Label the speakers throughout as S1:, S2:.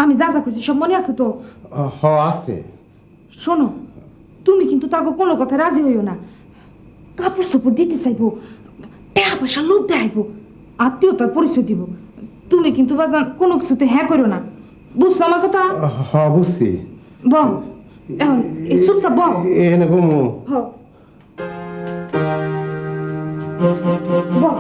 S1: আমি যা যা খুঁজি সব মনে আছে তো?
S2: আছে।
S1: শোনো, তুমি কিন্তু তাকে কোনো কথা রাজি হইও না। কাপড় চোপড় দিতে চাইবো, টাকা পয়সা লোভ দেখাইবো, আত্মীয়তার পরিচয় দিব। তুমি কিন্তু বাজান কোনো কিছুতে হ্যাঁ করো না, বুঝছো আমার কথা?
S2: বুঝছি।
S1: বল এখন এই চুপচাপ বল।
S2: এনে ঘুমু।
S1: বল।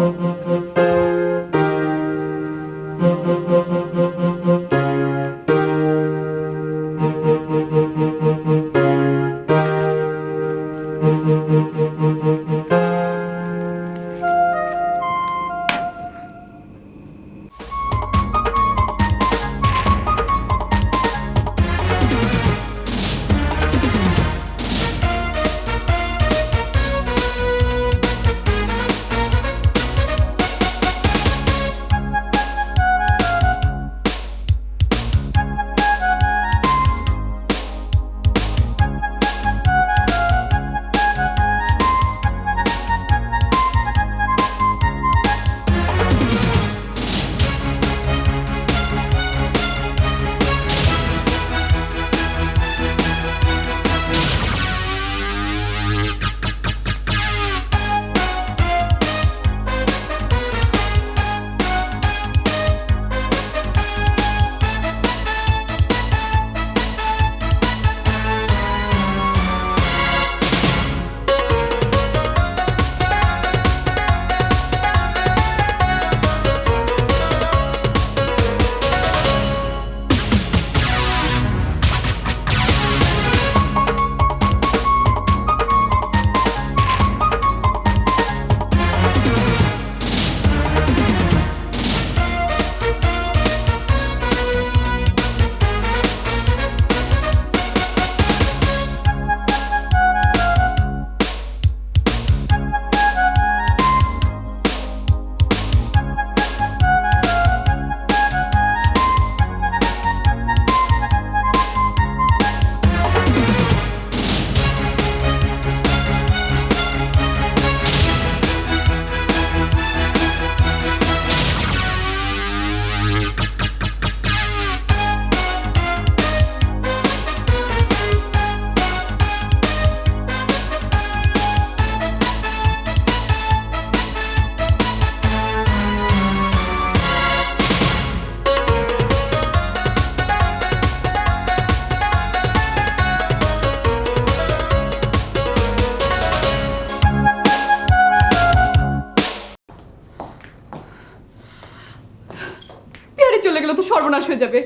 S3: চলে গেলে তো সর্বনাশ হয়ে যাবে।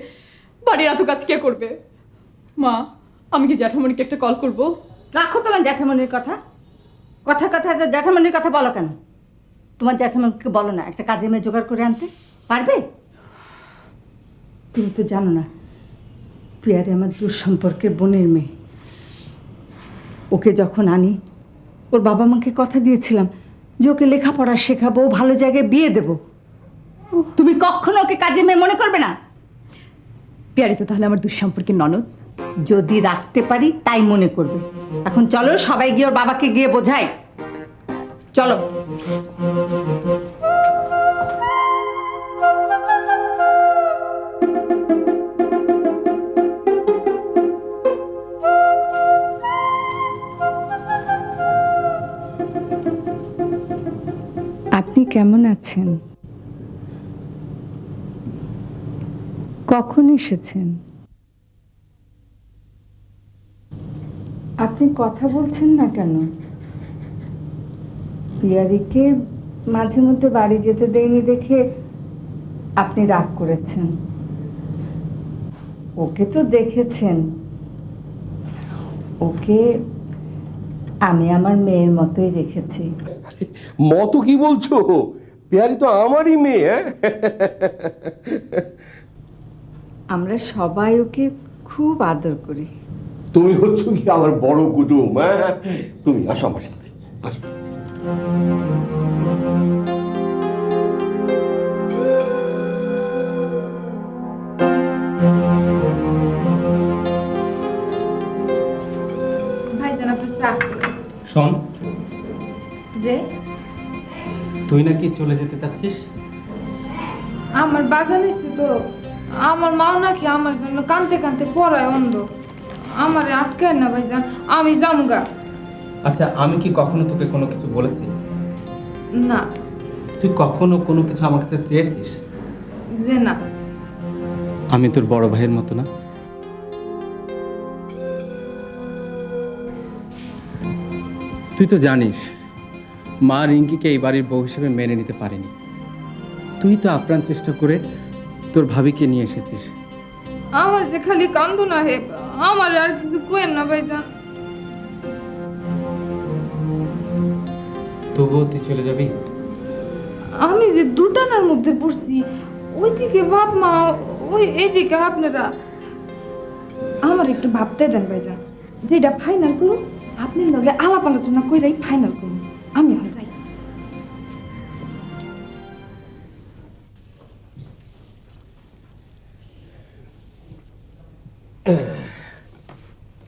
S3: বাড়ির এত কাজ কে করবে? মা, আমি কি জ্যাঠামণিকে একটা কল করব?
S4: রাখো তোমার জ্যাঠামণির কথা। কথা কথা জ্যাঠামণির কথা বলো কেন? তোমার জ্যাঠামণিকে বলো না একটা কাজে মেয়ে জোগাড় করে আনতে পারবে? তুমি তো জানো না পিয়ারে আমার দূর সম্পর্কের বোনের মেয়ে। ওকে যখন আনি ওর বাবা মাকে কথা দিয়েছিলাম যে ওকে লেখাপড়া শেখাবো, ভালো জায়গায় বিয়ে দেবো। তুমি কখনো ওকে কাজে মেয়ে মনে করবে না?
S3: পিয়ারি তো তাহলে আমার দুঃসম্পর্কের ননদ।
S4: যদি রাখতে পারি তাই মনে করবে। এখন চলো সবাই গিয়ে ওর বাবাকে গিয়ে বোঝাই। চলো। আপনি কেমন আছেন? কখন এসেছেন? আপনি কথা বলছেন না কেন? পিয়ারিকে মাঝে মধ্যে বাড়ি যেতে দেয়নি দেখে আপনি রাগ করেছেন। ওকে তো দেখেছেন, ওকে আমি আমার মেয়ের মতোই রেখেছি।
S2: মতো কি বলছো? পেয়ারি তো আমারই মেয়ে।
S4: আমরা সবাই ওকে খুব আদর করি।
S2: তুমি হচ্ছ কি আমার বড় কুটুম। হ্যাঁ, তুমি আসো আমার সাথে, আসো।
S1: ভাইজান আপনার চা।
S5: শোন,
S1: যে
S5: তুই নাকি চলে যেতে চাচ্ছিস?
S1: আমার বাজার নিচ্ছে তো, আমার মাও নাকি আমার জন্য কানতে কানতে পড়ায় অন্ধ। আমারে আটকায় না ভাইজান, আমি যামগা।
S5: আচ্ছা, আমি কি কখনো তোকে কোনো কিছু বলেছি?
S1: না।
S5: তুই কখনো কোনো কিছু আমার কাছে চেয়েছিস?
S1: যে না।
S5: আমি তোর বড় ভাইয়ের মতো না? তুই তো জানিস মা রিঙ্কিকে এই বাড়ির বউ হিসেবে মেনে নিতে পারেনি। তুই তো আপ্রাণ চেষ্টা করে তোর ভাবিকে নিয়ে এসেছিস।
S1: আমার যে খালি কান্দো না হে, আমার আর কিছু কইেন না ভাইজান।
S5: তবুও তুই চলে যাবি?
S1: আমি যে দুটানার মধ্যে পড়ছি, ওইদিকে বাপ মা, ওই এইদিকে আপনারা। আমার একটু ভাবতে দেন ভাইজান, যেটা ফাইনাল করুন আপনার লগে আলাপ আলোচনা কইরাই ফাইনাল করুন। আমি এখন যাই।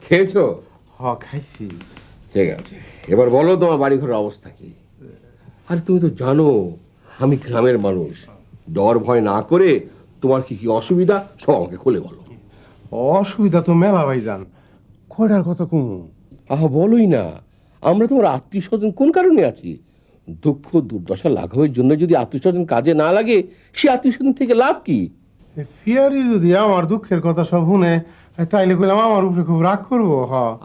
S2: খেয়েছো?
S6: খাইছি।
S2: ঠিক আছে, এবার বলো তোমার বাড়ি ঘরের অবস্থা কি? আরে তুমি তো জানো আমি গ্রামের মানুষ, ডর ভয় না করে তোমার কি কি অসুবিধা সব আমাকে খুলে বলো।
S6: অসুবিধা তো মেলা ভাইজান, কয়টার কথা কমু?
S2: আহা বলোই না, আমরা তোমার আত্মীয় স্বজন কোন কারণে আছি? দুঃখ দুর্দশা লাঘবের জন্য যদি আত্মীয় স্বজন কাজে না লাগে, সে আত্মীয় স্বজন থেকে লাভ কি?
S6: পিয়ারি যদি আমার দুঃখের কথা সব শুনে তাইলে কইলাম আমার উপরে খুব রাগ করবো।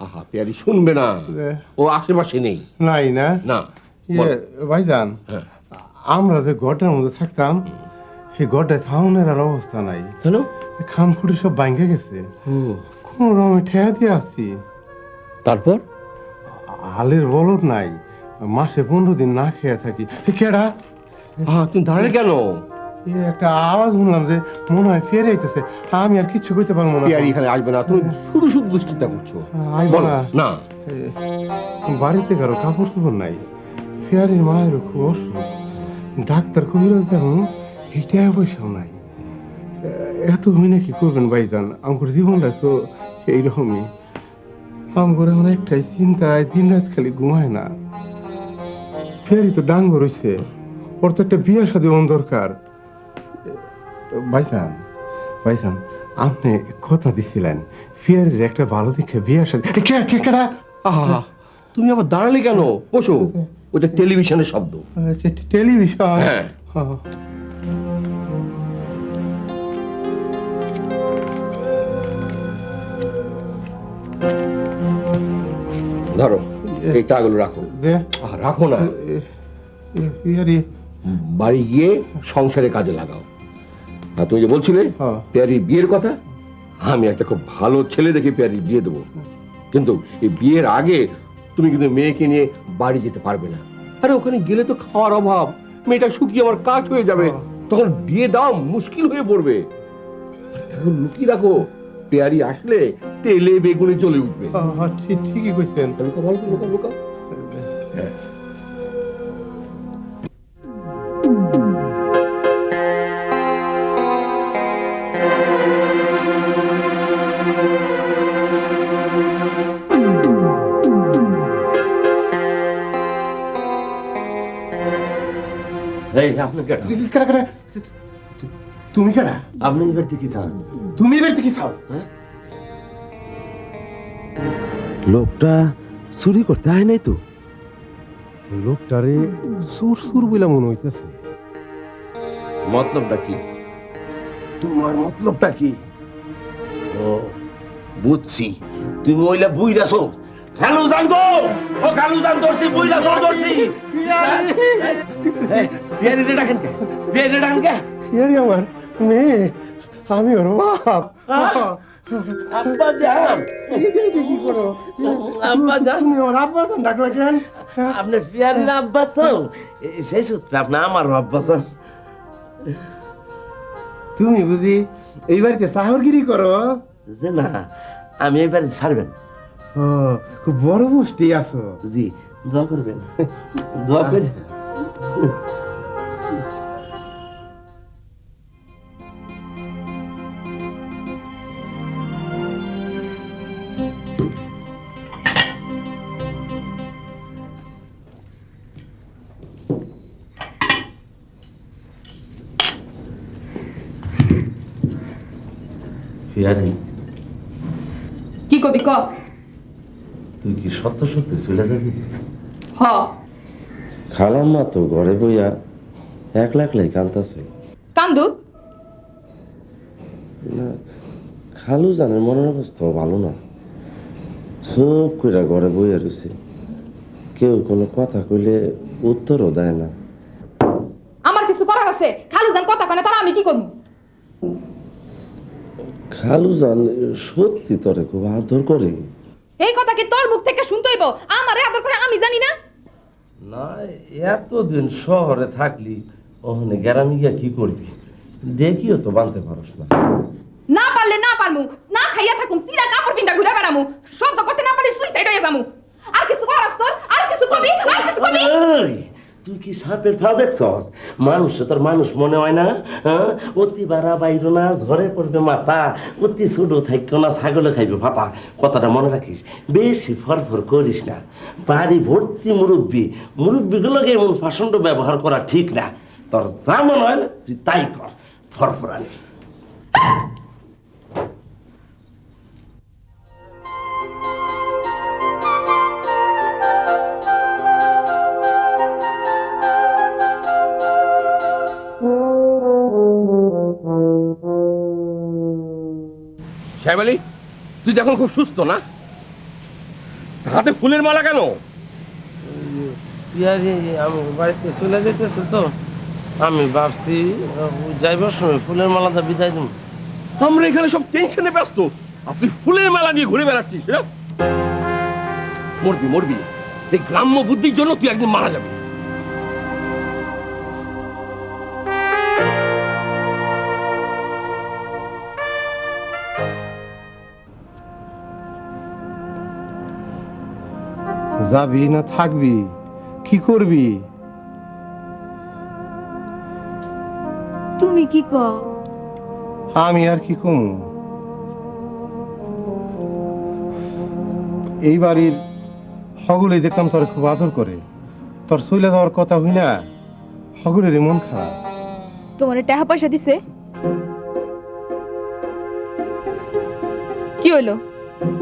S2: আহা পেয়ারি শুনবে না, ও আশেপাশে নেই।
S6: নাই না?
S2: না।
S6: ভাইজান,
S2: হ্যাঁ।
S6: আমরা যে ঘরটার মধ্যে থাকতাম, সেই ঘরটায় থাউনের আর অবস্থা নাই।
S2: কেন?
S6: খামখুটি সব ভাঙ্গে গেছে। কোন রকমে ঠেয়া দিয়ে আসছি।
S2: তারপর?
S6: হালের বলদ নাই, মাসে 15 দিন না খেয়ে থাকি। কেডা?
S2: তুমি দাঁড়ালে কেন?
S6: একটা আওয়াজ শুনলাম যে মনে হয় ফিরে আইতেছে। আমি আর কিচ্ছু কইতে পারবো না।
S2: পেয়ারি এখানে আসবে না, তুমি শুধু শুধু দুশ্চিন্তা করছো।
S6: আইবো
S2: বলো
S6: না।
S2: না।
S6: বাড়িতে কারো কাপড় চোপড় নাই, ফেয়ারির মায়েরও খুব অসুখ, ডাক্তার কবিরাজ দেখুন এইটা পয়সাও নাই। এত হইনা কি করবেন ভাইজান? আমার জীবনটা তো এইরকমই। আমার এখন একটাই চিন্তায় দিন রাত খালি ঘুমায় না। ফেয়ারি তো ডাঙ্গর হইছে, ওর তো একটা বিয়ের সাথে ওন দরকার। ভাইজান, ভাইজান, আপনি কথা দিছিলেন ফিয়ারির একটা ভালো দেখে বিয়ের সাথে। কেডা?
S2: আহা তুমি আবার দাঁড়ালে কেন? বসো, ওটা টেলিভিশনের শব্দ।
S6: টেলিভিশন?
S2: হ্যাঁ। ধরো এই টাকাগুলো রাখো। রাখো না, বাড়ি গিয়ে সংসারে কাজে লাগাও। আর তুমি যে বলছিলে পেয়ারির বিয়ের কথা, আমি একটা খুব ভালো ছেলে দেখে পেয়ারির বিয়ে দেবো, কিন্তু এই বিয়ের আগে তুমি কিন্তু মেয়েকে নিয়ে বাড়ি যেতে পারবে না। আরে ওখানে গেলে তো খাওয়ার অভাব, মেয়েটা শুকিয়ে আমার কাজ হয়ে যাবে, তখন বিয়ে দাও মুশকিল হয়ে পড়বে। লুকিয়ে রাখো, পেয়ারি আসলে তেলে বেগুনে চলে উঠবে।
S6: ঠিকই কইছেন।
S2: লুকা লুকা।
S6: তুমি কেডা?
S7: আপনি এবার কি চান?
S6: তুমি এবার কি চাও?
S7: লোকটা চুরি করতে হয় নাই তো?
S6: লোকটারে সুর সুর বলে মনে হইতেছে।
S7: মতলবটা কি?
S6: তোমার মতলবটা কি?
S7: ও বুঝছি, তুমি ওইলা বুইরাছো। খালু জান গো, ও খালু জান ধরছি, বুইরাছো ধরছি। বিয়ারি রে ডাকেন কে? বিয়ারি রে ডাকেন কে?
S6: বিয়ারি আমার মেয়ে, আমি ওর বাপ।
S7: আব্বা জান,
S6: কি করো?
S7: আব্বা জান,
S6: তুমি ওর আব্বা জান ডাকলা কেন?
S7: আপনি বিয়ারির আব্বা তো, সেই সূত্রে আপনি আমার আব্বা জান।
S6: তুমি বুঝি এই বাড়িতে সাহরগিরি করো?
S7: যে না, আমি এই বাড়ি ছাড়বেন।
S6: ও, খুব বড় মুষ্টি আছো।
S7: জি, দোয়া করবেন, দোয়া করে। পিয়ারি,
S3: কি কবি ক?
S7: তুই কি সত্য সত্যি চলে যাবি?
S3: হ।
S7: খালাম্মা তো ঘরে বইয়া একলা একলাই কান্দাছে।
S3: কান্দু।
S7: না, খালু জানের মনের অবস্থা ভালো না, সব কইরা ঘরে বইয়া রয়েছে, কেউ কোনো কথা কইলে উত্তরও দেয় না।
S3: আমার কিছু করার আছে, খালু যান কথা কনে তারা আমি কি করব?
S7: খালু জান সত্যি তোরে খুব আদর করে।
S3: এই কথা কি তোর মুখ থেকে শুনতে হইব? আমারে আদর করে আমি জানি না?
S7: না, এতদিন শহরে থাকলি, ওখানে গ্রামে গিয়া কি করবি? দেখিও তো বানতে পারস না।
S3: না পারলে না পারমু, না খাইয়া থাকুম, সিরা কাপড় পিন্ডা ঘুরে বেড়ামু, সহ্য করতে না পারলে সুইসাইড হয়ে যামু। আর কিছু করার তোর? আর কিছু কবি? আর কিছু কবি?
S7: এই, তুই কি সাপের ফা দেখছস? মানুষ তোর মানুষ মনে হয় না? হ্যাঁ, অতি বাড়া বাইর না, ঝরে পড়বে মাথা, অতি ছোট থাকো না, ছাগলে খাইবে ভাতা। কথাটা মনে রাখিস, বেশি ফরফর করিস না। বাড়ি ভর্তি মুরব্বী, মুরব্বীগুলোকে এমন ফাঁসন্ড ব্যবহার করা ঠিক না। তোর যা মনে হয় না তুই তাই কর, ফরফরানি।
S2: সাহেব আলী, তুই এখন খুব সুস্থ না? হাতে ফুলের মালা কেন?
S7: পিয়ারি আমার বাড়িতে চলে যেতেছে তো, আমি ভাবছি যাইবার সময় ফুলের মালাটা বিদায় দেব।
S2: আমরা এখানে সব টেনশনে ব্যস্ত, আর তুই ফুলের মালা নিয়ে ঘুরে বেড়াচ্ছিস। হ্যাঁ, মরবি মরবি, এই গ্রাম্য বুদ্ধির জন্য তুই একদিন মারা যাবি।
S6: যাবি না থাকবি, কি করবি?
S1: তুমি কি কও?
S6: আমি আর কি কমু? এই বাড়ির সকলেই দেখলাম তোর খুব আদর করে, তোর চলে যাওয়ার কথা হই না, সকলেরই মন খারাপ।
S3: তোমারে টাকা পয়সা দিছে? কি হইলো?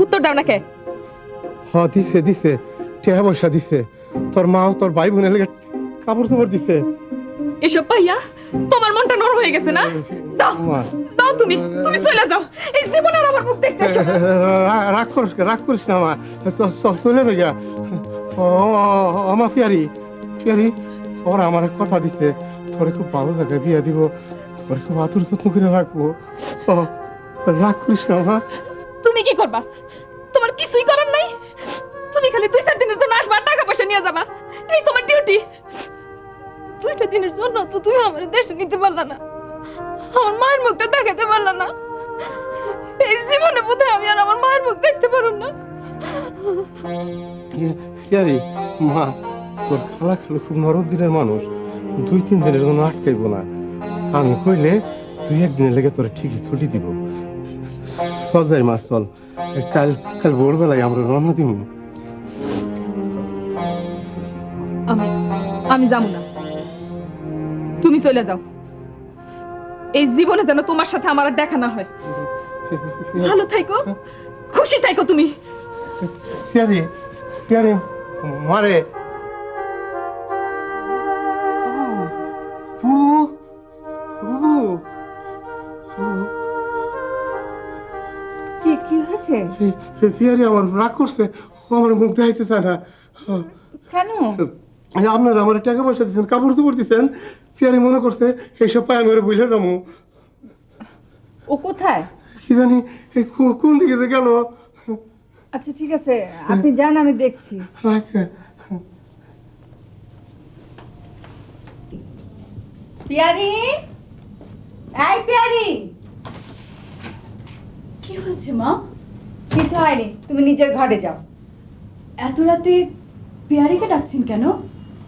S3: উত্তর দাও না কে?
S6: হ্যাঁ দিছে দিছে, টাকা পয়সা দিছে, তোর মা তোর ভাই বোনের লেগে কাপড় চোপড় দিছে।
S3: এসব পাইয়া তোমার মনটা নরম হয়ে গেছে না? যাও যাও, তুমি তুমি চলে যাও, এই জীবন আর আমার মুখ দেখতে এসো না।
S6: রাগ করিস না মা, চলে যাই গা। আমার পিয়ারি পিয়ারি, ওরা আমার কথা দিছে, তোরে খুব ভালো জায়গায় বিয়া দিব, তোরে খুব আদর যত্ন করে রাখবো। রাগ করিস না মা।
S3: তুমি কি করবা? তোমার কিছুই করার নাই, তুমি খালি 2-4 দিনের জন্য আসবা, টাকা পয়সা নিয়ে যাবা, এই তোমার ডিউটি। 2টা দিনের জন্য তো তুমি আমার দেশে নিতে পারলা না, আমার মায়ের মুখটা দেখাতে পারলা না। এই জীবনে বোধহয় আমি আর আমার মায়ের মুখ দেখতে পারুম না।
S6: পিয়ারি মা, তোর খালা খালু খুব নরম দিনের মানুষ, 2-3 দিনের জন্য আটকাইব না। আমি কইলে 2-1 দিনের লেগে তোর ঠিকই ছুটি দিব। চল যাই মা, চল, কাল কাল ভোরবেলায় আমরা রওনা দিব।
S3: আমি যাবো না, তুমি চলে যাও। এই জীবনে যেন তোমার সাথে আমার আর দেখা না হয়। ভালো থাইকো, খুশি থাইকো তুমি।
S6: পিয়ারি পিয়ারি মারে
S4: কি কি হয়েছে?
S6: পিয়ারি আমার রাগ করছে, ও আমার মুখ দেখাইতে চায় না।
S4: কেন?
S6: আপনারা আমার টাকা পয়সা দিচ্ছেন, কাপড় চোপড় দিচ্ছেন, পিয়ারি মনে করছে এইসব পায়ে আমি ওরা বুঝে যাবো।
S4: ও কোথায়?
S6: কি জানি কোন দিকে যে গেল।
S4: আচ্ছা ঠিক আছে, আপনি যান, আমি দেখছি।
S6: আচ্ছা।
S4: পিয়ারি, এই পিয়ারি।
S3: কি হয়েছে মা?
S4: কিছু হয়নি, তুমি নিজের ঘরে যাও।
S3: এত রাতে পিয়ারিকে ডাকছেন কেন?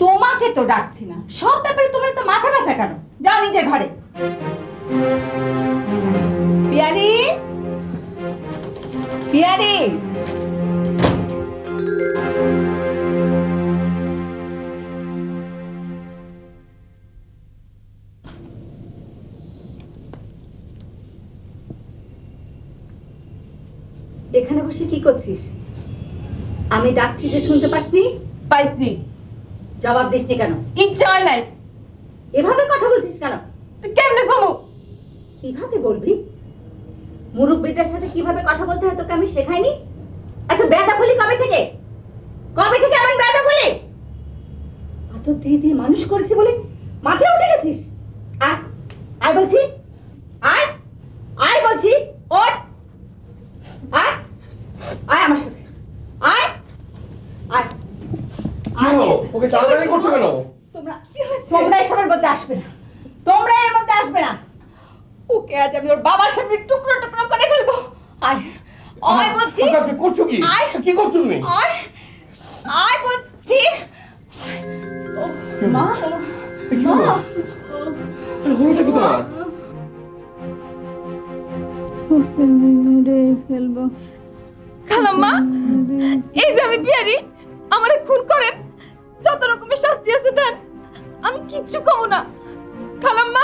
S4: তোমাকে তো ডাকছি না, সব ব্যাপারে তোমার তো মাথা ব্যথা কেন? যাও নিজের ঘরে। পিয়ারি পিয়ারি। এখানে বসে কি করছিস? আমি ডাকছি যে শুনতে পাসনি?
S3: পাইছি।
S4: জবাব দিসনি কেন?
S3: ইচ্ছা হয় নাই।
S4: এভাবে কথা বলছিস কেন?
S3: তুই কেমনে কমু?
S4: কিভাবে বলবি? মুরব্বীদের সাথে কিভাবে কথা বলতে হয় তোকে আমি শেখাইনি? এত বেদা বলি কবে থেকে? কবে থেকে এমন বেদা বলি? এত দিয়ে দিয়ে মানুষ করেছি বলে মাথায় উঠে গেছিস? আয় আয় বলছি, আয় আয় বলছি, ওঠ আয় আয় আমার সাথে, আয় আয় আয়।
S2: ওকে টানাটানি করছো কেন?
S4: তোমরা এসবের মধ্যে আসবে না, তোমরা এর মধ্যে আসবে না। ওকে আজ আমি ওর বাবার সামনে টুকরো টুকরো করে ফেলবো। আয় আয় বলছি,
S2: কি করছো কি?
S4: আয়।
S2: কি করছো তুমি?
S4: আয় আয় বলছি। মা মা
S2: হলোটা কি তোমার?
S4: ফেলবো।
S3: খালাম্মা, এই যে আমি বিয়ারি, আমারে খুন করেন, যত রকমের শাস্তি আছে দেন, আমি কিচ্ছু কমু না। খালাম্মা,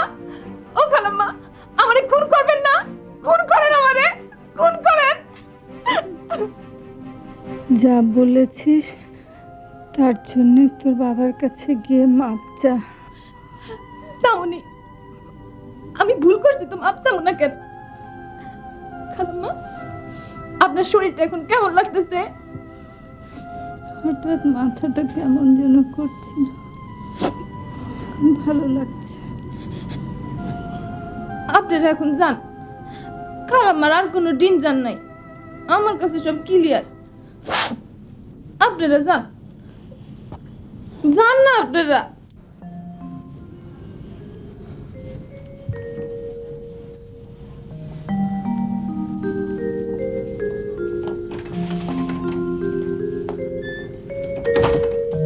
S3: ও খালাম্মা, আমারে খুন করবেন না? খুন করেন, আমারে খুন করেন।
S1: যা বলেছিস তার জন্য তোর বাবার কাছে গিয়ে মাপ চা।
S3: সাউনি, আমি ভুল করছি তো মাপ চাবো না কেন? খালাম্মা, আপনার শরীরটা এখন কেমন লাগতেছে?
S1: হঠাৎ মাথাটা কেমন যেন করছিল, এখন ভালো লাগছে।
S3: আপনারা এখন যান, খালাম্মার আর কোনো ডেঞ্জার নাই, আমার কাছে সব ক্লিয়ার। আপনারা যান, যান না আপনারা।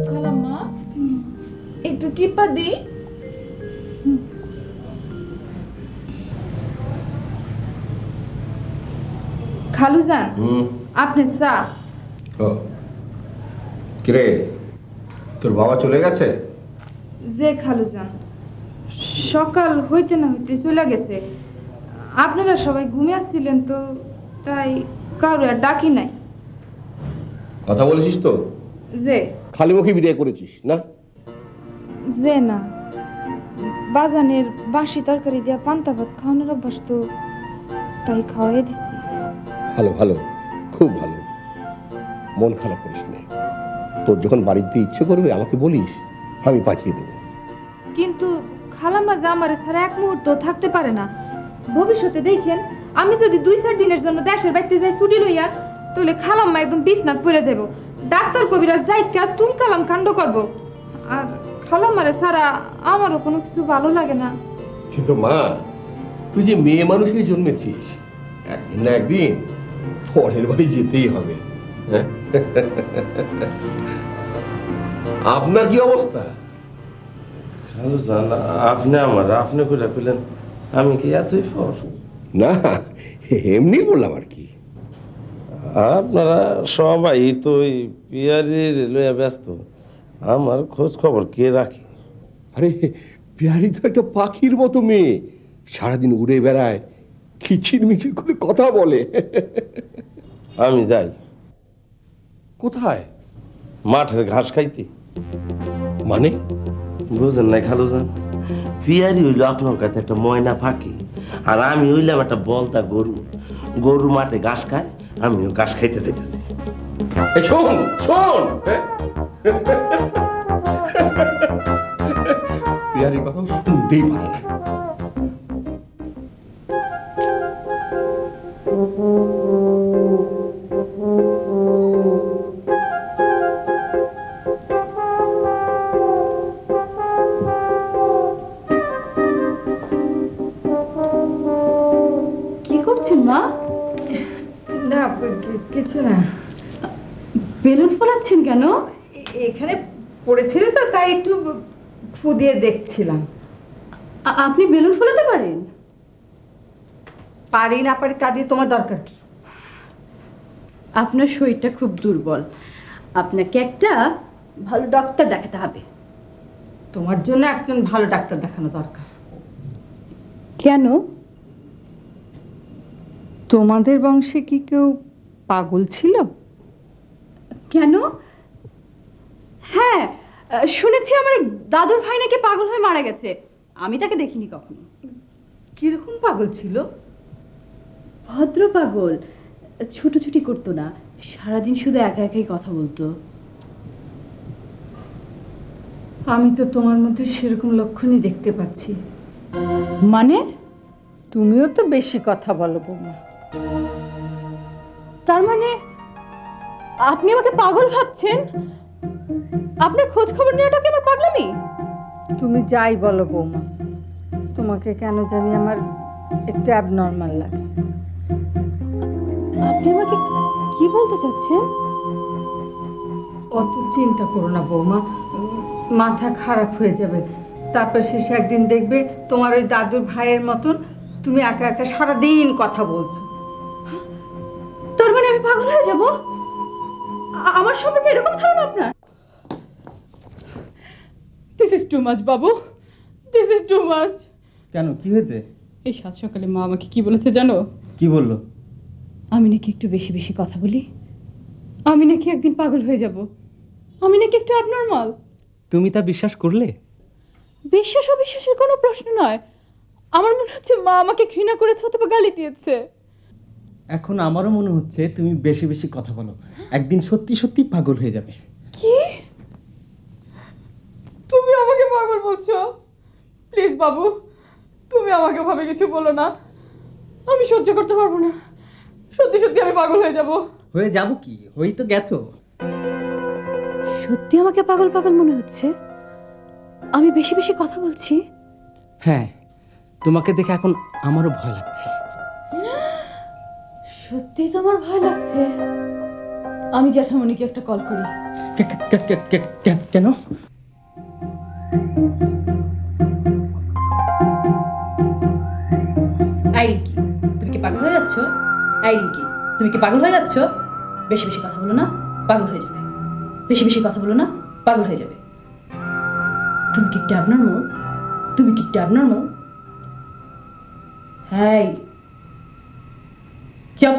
S3: খালাম্মা, একটু টিপা দিই।
S1: খালু যান, আপনি চা।
S2: ও কিরে, তোর বাবা চলে গেছে?
S1: যে খালু যান, সকাল হইতে না হইতে চলে গেছে। আপনারা সবাই ঘুমে আসছিলেন তো, তাই কারো আর ডাকি নাই।
S2: কথা বলেছিস তো?
S1: যে
S2: খালি মুখে বিদায় করেছিস না?
S1: যে না, বাজানের বাসি তরকারি দিয়া পান্তা ভাত খাওয়ানোর অভ্যাস তো, তাই খাওয়াই দিছি।
S2: ভালো ভালো, খুব ভালো। মন খারাপ করিস না। তোর যখন বাড়িতে ইচ্ছে করবে আমাকে বলিস, আমি পাঠিয়ে দেবো।
S1: কিন্তু খালাম্মা যে আমারে ছাড়া এক মুহূর্ত থাকতে পারে না। ভবিষ্যতে দেখেন, আমি যদি 2-4 দিনের জন্য দেশের বাড়িতে যাই ছুটি লইয়া, তাহলে খালাম্মা একদম বিছনাত পড়ে যাব। ডাক্তার কবিরাজ যাইকা তুম কালাম কাণ্ড করব। আর খালাম্মারে ছাড়া আমারও কোনো কিছু ভালো লাগে না।
S2: কিন্তু মা, তুই যে মেয়ে মানুষের জন্মেছিস, একদিন না একদিন পরের বাড়ি যেতেই হবে। আপনার কি অবস্থা?
S7: খালু জান, আপনি আমার আপনি করে পেলেন, আমি কি এতই ফর?
S2: না, এমনি বললাম আর কি।
S7: আপনারা সবাই তো ওই পিয়ারির লইয়া ব্যস্ত, আমার খোঁজ খবর কে রাখে?
S2: আরে বিহারি তো একটা পাখির মতো মেয়ে, সারাদিন উড়ে বেড়ায়, কিচির মিচির করে কথা বলে।
S7: আমি যাই
S2: কোথায়?
S7: মাঠের ঘাস খাইতে।
S2: মানে?
S7: বুঝেন নাই খালু যান, পিয়ারি হইল আপনার কাছে একটা ময়না ফাঁকি, আর আমি হইলাম একটা বলতা গরু। গরু মাঠে ঘাস খায়, আমিও ঘাস খাইতে চাইতেছি।
S2: এই শোন শোন, বিহারির কথা শুনতেই পারে না।
S4: কি করছেন মা?
S1: না, কিছু না।
S4: বেলুন ফোলাচ্ছেন কেন? এখানে পড়েছিল তো, তাই একটু ফু দিয়ে দেখছিলাম। আপনি বেলুন ফোলাতে পারেন? পারি না পারি তা দিয়ে তোমার দরকার কি? আপনার শরীরটা খুব দুর্বল, আপনাকে একটা ভালো ডাক্তার দেখাতে হবে। তোমার জন্য একজন ভালো ডাক্তার দেখানো দরকার। কেন?
S1: তোমাদের বংশে কি কেউ
S4: পাগল ছিল?
S3: কেন? হ্যাঁ, শুনেছি আমার দাদুর ভাই নাকি পাগল হয়ে মারা গেছে। আমি তাকে দেখিনি কখনো।
S4: কিরকম পাগল ছিল?
S3: ভদ্র পাগল, ছুটোছুটি করতো না, সারাদিন শুধু একা একাই কথা বলতো।
S4: আমি তো তোমার মধ্যে সেরকম লক্ষণই দেখতে পাচ্ছি।
S3: মানে?
S4: তুমিও তো বেশি কথা বলো বৌমা।
S3: তার মানে আপনি আমাকে পাগল ভাবছেন? আপনার খোঁজ খবর নেওয়াটা কি আমার পাগলামি?
S4: তুমি যাই বলো বৌমা, তোমাকে কেন জানি আমার একটু অ্যাবনর্মাল লাগে।
S3: আপনি আমাকে কি বলতে চাচ্ছেন?
S4: অত চিন্তা করো না বৌমা, মাথা খারাপ হয়ে যাবে। তারপর শেষে একদিন দেখবে তোমার ওই দাদুর ভাইয়ের মতন তুমি একা একা সারাদিন কথা বলছো।
S3: তার মানে আমি পাগল হয়ে যাব? আমার সম্পর্কে এরকম ধারণা আপনার? This is too much Babu, this is too much.
S5: কেন, কি হয়েছে?
S3: এই সাত সকালে মা আমাকে কি বলেছে জানো?
S5: কি বললো?
S3: আমি নাকি একটু বেশি বেশি কথা বলি, আমি নাকি একদিন পাগল হয়ে যাব, আমি নাকি একটু অ্যাবনর্মাল।
S5: তুমি তা বিশ্বাস করলে?
S3: বিশ্বাস অবিশ্বাসের কোনো প্রশ্ন নয়। আমার মনে হচ্ছে মা আমাকে ঘৃণা করেছে অথবা গালি দিয়েছে।
S5: এখন আমারও মনে হচ্ছে তুমি বেশি বেশি কথা বলো, একদিন সত্যি সত্যি পাগল হয়ে যাবে।
S3: কি? তুমি আমাকে পাগল বলছো? প্লিজ বাবু, তুমি আমাকে ভাবে কিছু বলো না, আমি সহ্য করতে পারবো না। সত্যি সত্যি আমি পাগল হয়ে যাব।
S5: হয়ে যাব কি, হই তো গেছো।
S3: সত্যি আমাকে পাগল পাগল মনে হচ্ছে? আমি বেশি বেশি কথা বলছি?
S5: হ্যাঁ, তোমাকে দেখে এখন আমারও ভয় লাগছে।
S3: সত্যি তোমার ভয় লাগছে? আমি জ্যাঠামণিকে একটা কল করি।
S5: কেন?
S3: আই রিঙ্কি, তুমি কি পাগল হয়ে যাচ্ছ? আই রিঙ্কি, তুমি কি পাগল হয়ে যাচ্ছ? বেশি বেশি কথা বলো না, পাগল হয়ে যাবে। বেশি বেশি কথা বলো না, পাগল হয়ে যাবে। তুমি কি একটু অ্যাবনর্মাল? তুমি কি একটু অ্যাবনর্মাল? হ্যাঁ, চুপ।